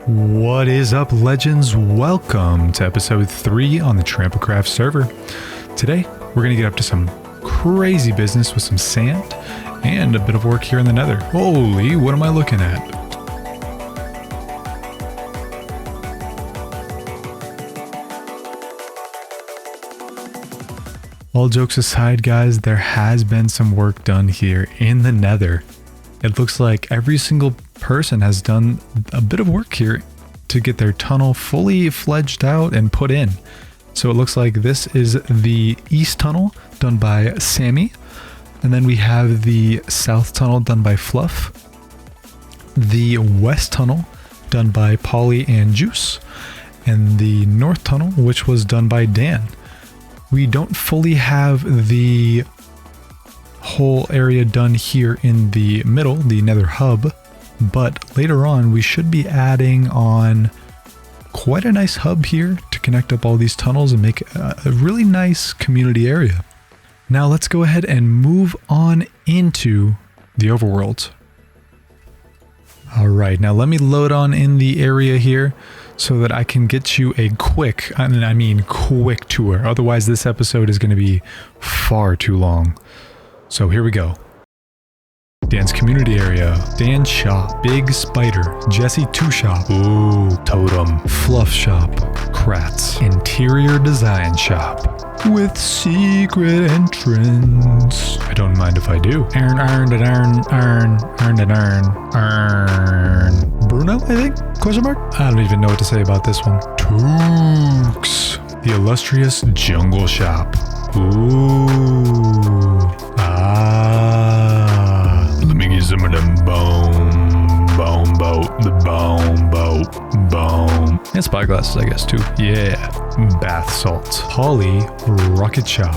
What is up, legends? Welcome to episode 3 on the TrampaKraft server. Today, we're going to get up to some crazy business with some sand and a bit of work here in the Nether. Holy, what am I looking at? All jokes aside, guys, there has been some work done here in the Nether. It looks like every single person has done a bit of work here to get their tunnel fully fledged out and put in. So it looks like this is the east tunnel done by Sammy, and then we have the south tunnel done by Fluff, the west tunnel done by Polly and Juice, and the north tunnel, which was done by Dan. We don't fully have the whole area done here in the middle, the Nether hub, but later on we should be adding on quite a nice hub here to connect up all these tunnels and make a really nice community area. Now let's go ahead and move on into the overworld. All right, now let me load on in the area here so that I can get you a quick, I mean quick tour. Otherwise this episode is going to be far too long. So here we go. Dan's community area, Dan's shop, Big Spider, Jesse 2 shop, ooh, Totem, Fluff shop, Kratz, interior design shop, with secret entrance. I don't mind if I do. Earn. Bruno, I think? Question mark? I don't even know what to say about this one. Tooks, the illustrious jungle shop. Ooh. Let me get some of them bone boat. And spyglasses, I guess, too. Yeah. Bath salts. Polly rocket shop.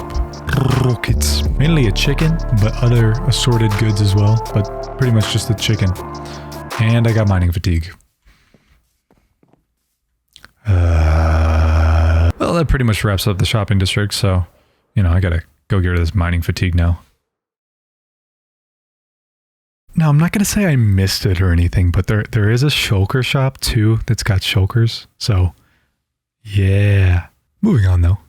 Rockets. Mainly a chicken, but other assorted goods as well. But pretty much just the chicken. And I got mining fatigue. Well, that pretty much wraps up the shopping district, so, you know, I gotta go get rid of this mining fatigue now. Now, I'm not going to say I missed it or anything, but there is a shulker shop too that's got shulkers. So, yeah. Moving on though.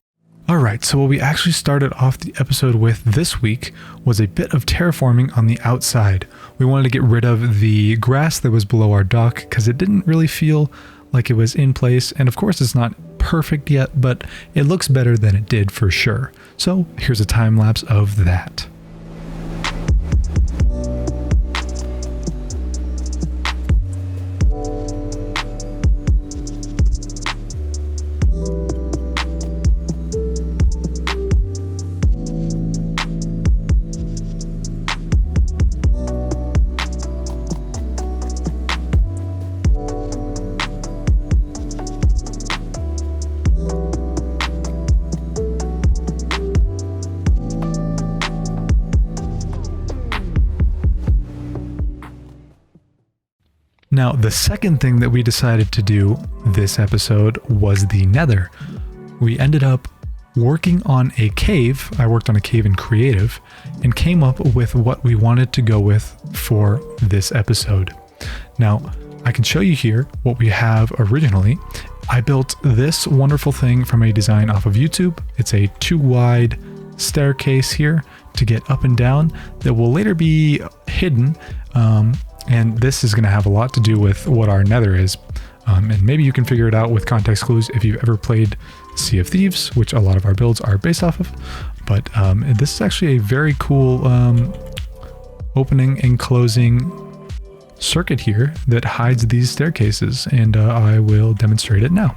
Alright, so what we actually started off the episode with this week was a bit of terraforming on the outside. We wanted to get rid of the grass that was below our dock because it didn't really feel like it was in place. And of course it's not perfect yet, but it looks better than it did for sure. So here's a time lapse of that. Now, the second thing that we decided to do this episode was the Nether. We ended up working on a cave. I worked on a cave in creative and came up with what we wanted to go with for this episode. Now, I can show you here what we have originally. I built this wonderful thing from a design off of YouTube. It's a 2-wide staircase here to get up and down that will later be hidden. And this is going to have a lot to do with what our Nether is. And maybe you can figure it out with context clues if you've ever played Sea of Thieves, which a lot of our builds are based off of. But this is actually a very cool opening and closing circuit here that hides these staircases. And I will demonstrate it now.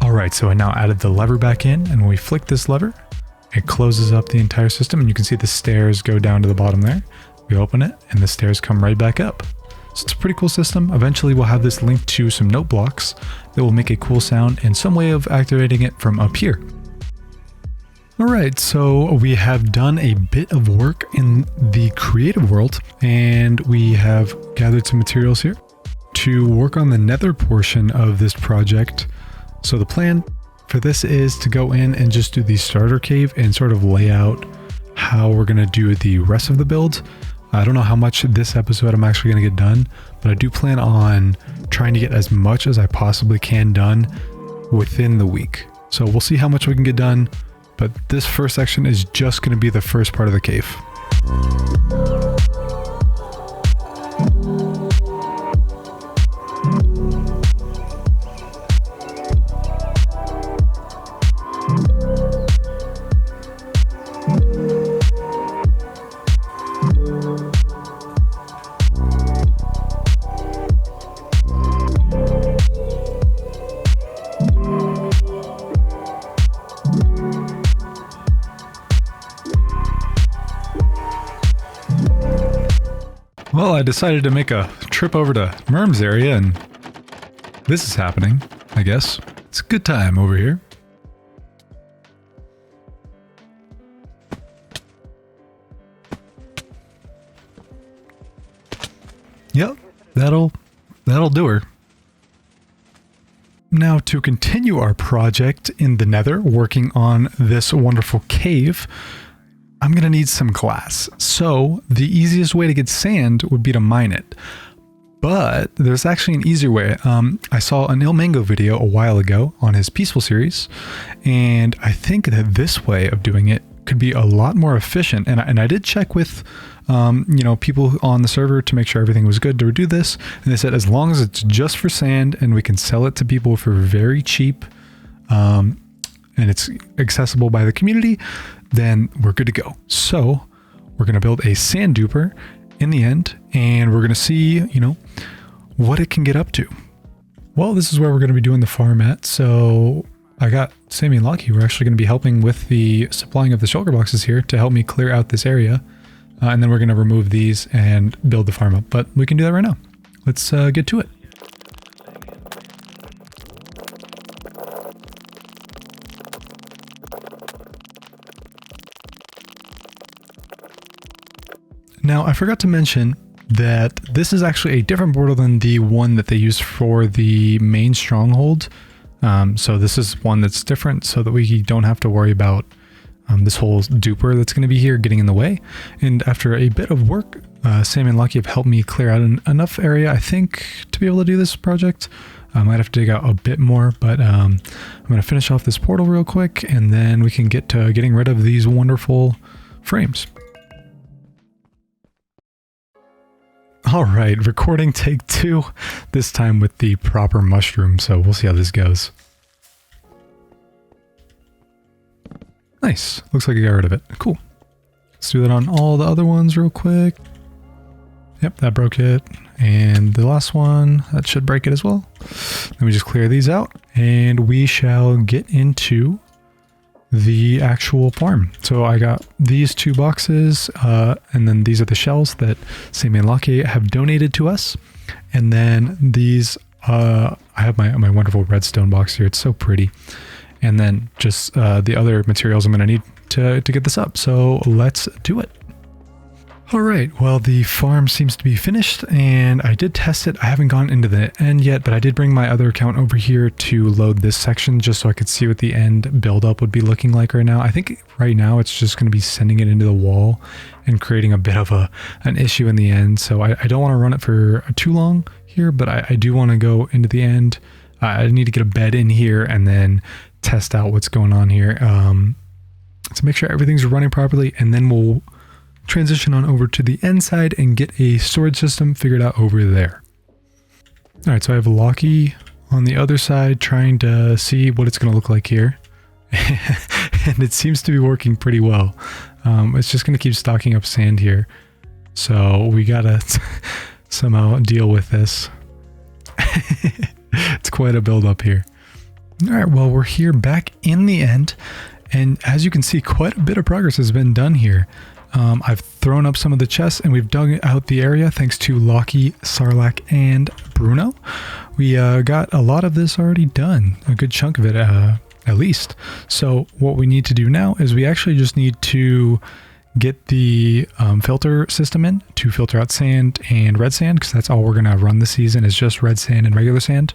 All right, so I now added the lever back in. And when we flick this lever, it closes up the entire system. And you can see the stairs go down to the bottom there. We open it and the stairs come right back up. So it's a pretty cool system. Eventually we'll have this linked to some note blocks that will make a cool sound and some way of activating it from up here. Alright, so we have done a bit of work in the creative world and we have gathered some materials here to work on the Nether portion of this project. So the plan for this is to go in and just do the starter cave and sort of lay out how we're going to do the rest of the build. I don't know how much this episode I'm actually going to get done, but I do plan on trying to get as much as I possibly can done within the week. So we'll see how much we can get done, but this first section is just going to be the first part of the cave. Well, I decided to make a trip over to Merm's area, and this is happening, I guess. It's a good time over here. Yep, that'll do her. Now, to continue our project in the Nether, working on this wonderful cave, I'm going to need some glass. So the easiest way to get sand would be to mine it. But there's actually an easier way. I saw an Ilmango video a while ago on his Peaceful series, and I think that this way of doing it could be a lot more efficient. And I did check with people on the server to make sure everything was good to do this. And they said as long as it's just for sand and we can sell it to people for very cheap, and it's accessible by the community, then we're good to go. So we're going to build a sand duper in the end, and we're going to see, what it can get up to. Well, this is where we're going to be doing the farm at. So I got Sammy and Lucky. We're actually going to be helping with the supplying of the shulker boxes here to help me clear out this area. And then we're going to remove these and build the farm up. But we can do that right now. Let's get to it. Now, I forgot to mention that this is actually a different portal than the one that they used for the main stronghold. So this is one that's different so that we don't have to worry about this whole duper that's going to be here getting in the way. And after a bit of work, Sam and Lucky have helped me clear out enough area, I think, to be able to do this project. I might have to dig out a bit more, but I'm going to finish off this portal real quick, and then we can get to getting rid of these wonderful frames. All right, recording take 2, this time with the proper mushroom, so we'll see how this goes. Nice, looks like I got rid of it. Cool. Let's do that on all the other ones real quick. Yep, that broke it. And the last one, that should break it as well. Let me just clear these out, and we shall get into the actual farm. So I got these 2 boxes, and then these are the shells that Sammy and Lucky have donated to us. And then these, I have my wonderful redstone box here. It's so pretty. And then just the other materials I'm going to need to get this up. So let's do it. All right, well, the farm seems to be finished, and I did test it. I haven't gone into the end yet, but I did bring my other account over here to load this section just so I could see what the end buildup would be looking like right now. I think right now it's just going to be sending it into the wall and creating a bit of an issue in the end. So I don't want to run it for too long here, but I do want to go into the end. I need to get a bed in here and then test out what's going on here to make sure everything's running properly, and then we'll transition on over to the end side and get a storage system figured out over there. All right, so I have Lucky on the other side trying to see what it's going to look like here. And it seems to be working pretty well. It's just going to keep stocking up sand here. So we got to somehow deal with this. It's quite a build up here. All right, well, we're here back in the end. And as you can see, quite a bit of progress has been done here. I've thrown up some of the chests and we've dug out the area thanks to Lockie, Sarlacc, and Bruno. We got a lot of this already done, a good chunk of it at least. So what we need to do now is we actually just need to get the filter system in to filter out sand and red sand, because that's all we're going to run this season is just red sand and regular sand.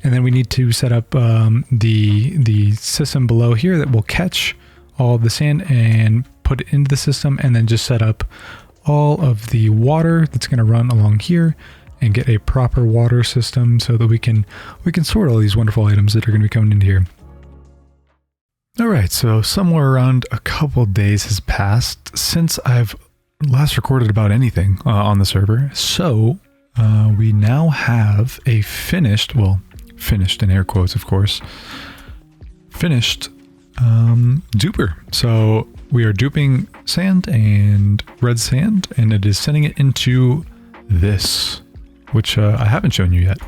And then we need to set up the system below here that will catch all of the sand and put it into the system, and then just set up all of the water that's going to run along here and get a proper water system so that we can sort all these wonderful items that are going to be coming into here. All right, so somewhere around a couple days has passed since I've last recorded about anything on the server. So we now have a finished in air quotes, of course, finished duper. So we are duping sand and red sand, and it is sending it into this, which I haven't shown you yet.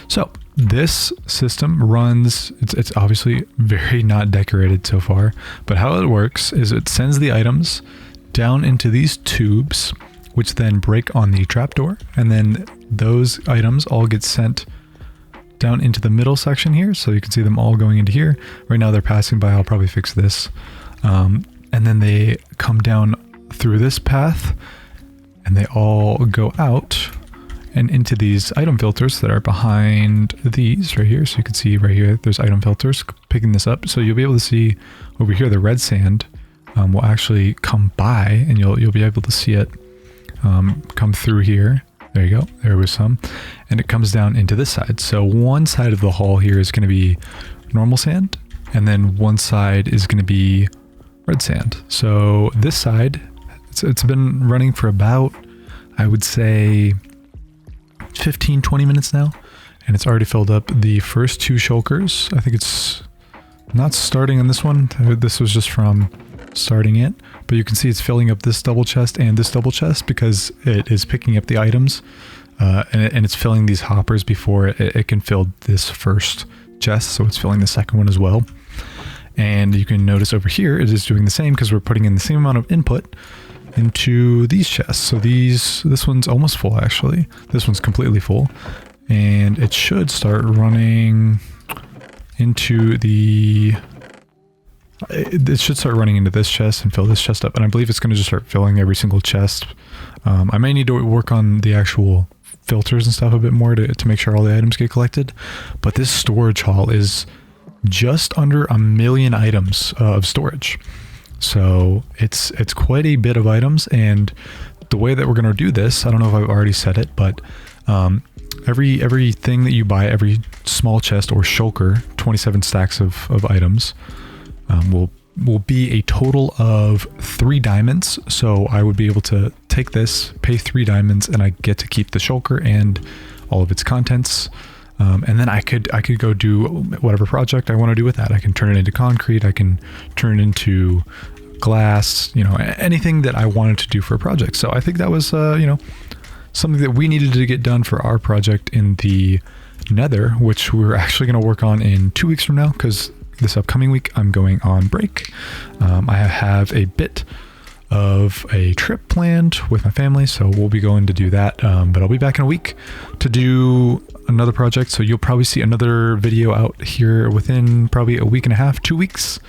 So this system runs, it's obviously very not decorated so far, but how it works is it sends the items down into these tubes, which then break on the trapdoor, and then those items all get sent down into the middle section here, so you can see them all going into here. Right now they're passing by, I'll probably fix this. And then they come down through this path, and they all go out and into these item filters that are behind these right here. So you can see right here, there's item filters picking this up. So you'll be able to see over here, the red sand will actually come by, and you'll be able to see it come through here. There you go. There was some, and it comes down into this side. So one side of the hall here is going to be normal sand, and then one side is going to be red sand. So this side, it's been running for about, I would say, 15-20 minutes now, and it's already filled up the first 2 shulkers. I think it's not starting on this one. This was just from starting it, but you can see it's filling up this double chest and this double chest because it is picking up the items, and it's filling these hoppers before it can fill this first chest, so it's filling the second one as well. And you can notice over here it is doing the same because we're putting in the same amount of input into these chests. So this one's almost full actually. This one's completely full, and it should start running into the... It should start running into this chest and fill this chest up, and I believe it's going to just start filling every single chest. I may need to work on the actual filters and stuff a bit more to make sure all the items get collected, but this storage hall is just under 1 million items of storage. So it's quite a bit of items, and the way that we're going to do this, I don't know if I've already said it, but everything that you buy, every small chest or shulker, 27 stacks of items, will be a total of 3 diamonds. So I would be able to take this, pay 3 diamonds, and I get to keep the shulker and all of its contents. And then I could go do whatever project I want to do with that. I can turn it into concrete. I can turn it into glass, anything that I wanted to do for a project. So I think that was, something that we needed to get done for our project in the Nether, which we're actually going to work on in 2 weeks from now, because this upcoming week I'm going on break. I have a bit of a trip planned with my family, so we'll be going to do that, but I'll be back in a week to do another project, so you'll probably see another video out here within probably a week and a half, 2 weeks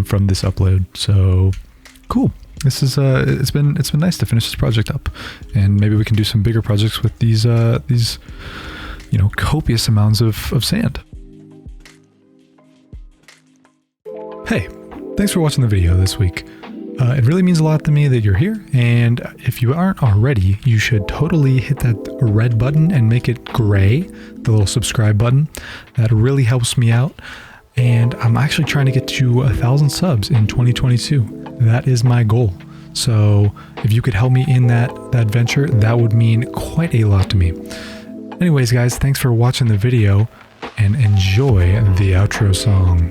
from this upload. So cool. This is it's been nice to finish this project up, and maybe we can do some bigger projects with these copious amounts of sand. Hey, thanks for watching the video this week. It really means a lot to me that you're here, and if you aren't already, you should totally hit that red button and make it gray, the little subscribe button. That really helps me out, and I'm actually trying to get to 1,000 subs in 2022. That is my goal. So if you could help me in that venture, that would mean quite a lot to me. Anyways, guys, thanks for watching the video, and enjoy the outro song.